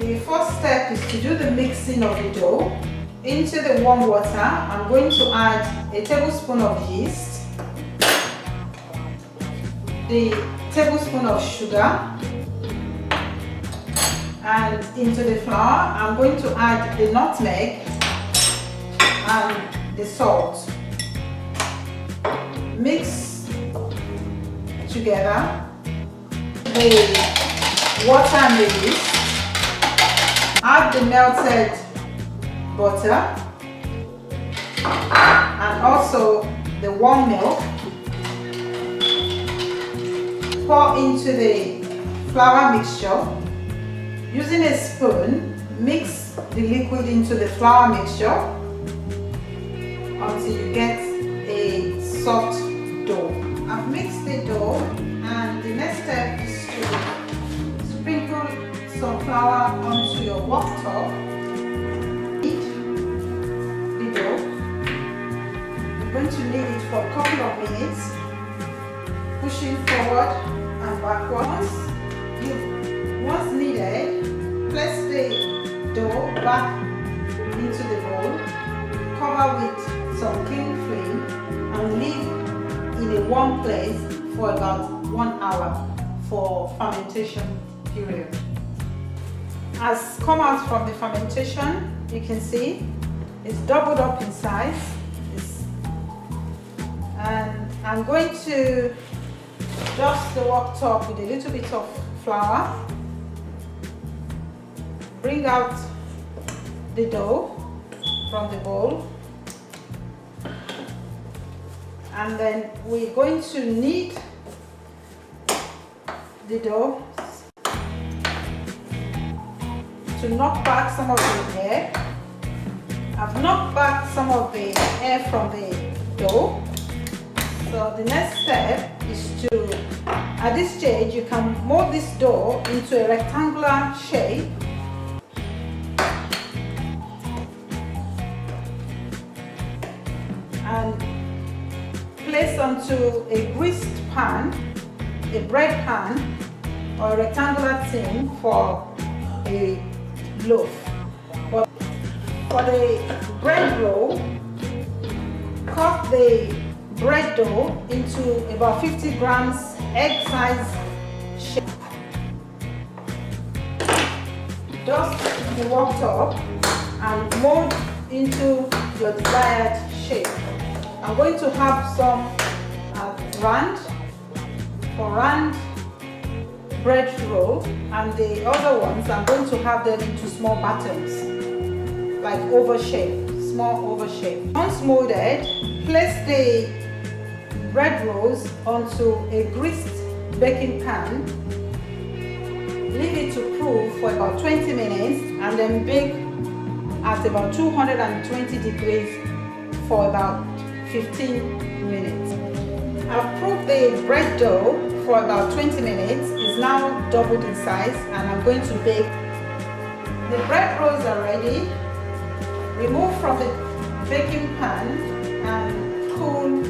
The first step is to do the mixing of the dough. Into the warm water, I'm going to add a tablespoon of yeast, the tablespoon of sugar, and into the flour, I'm going to add the nutmeg and the salt. Mix together the water and the yeast. Add the melted butter and also the warm milk. Pour into the flour mixture. Using a spoon, mix the liquid into the flour mixture until you get a soft dough. I've mixed the dough, and the next step is to sprinkle some flour onto your worktop. Going to knead it for a couple of minutes, pushing forward and backwards. Once kneaded, place the dough back into the bowl, cover with some cling film, and leave in a warm place for about 1 hour for fermentation period. As come out from the fermentation, you can see it's doubled up in size. And I'm going to dust the worktop with a little bit of flour. Bring out the dough from the bowl. And then we're going to knead the dough to knock back some of the air. I've knocked back some of the air from the dough. So the next step is to, at this stage, you can mold this dough into a rectangular shape. And place onto a greased pan, a bread pan, or a rectangular tin for a loaf. But for the bread roll, cut the bread dough into about 50 grams egg size shape. Dust the worktop and mold into your desired shape. I'm going to have some round bread roll, and the other ones I'm going to have them into small buttons, like oval shape, small oval shape. Once molded, place the bread rolls onto a greased baking pan. Leave it to cool for about 20 minutes and then bake at about 220 degrees for about 15 minutes. I've cooked the bread dough for about 20 minutes. It's now doubled in size, and I'm going to bake. The bread rolls are ready. Remove from the baking pan and cool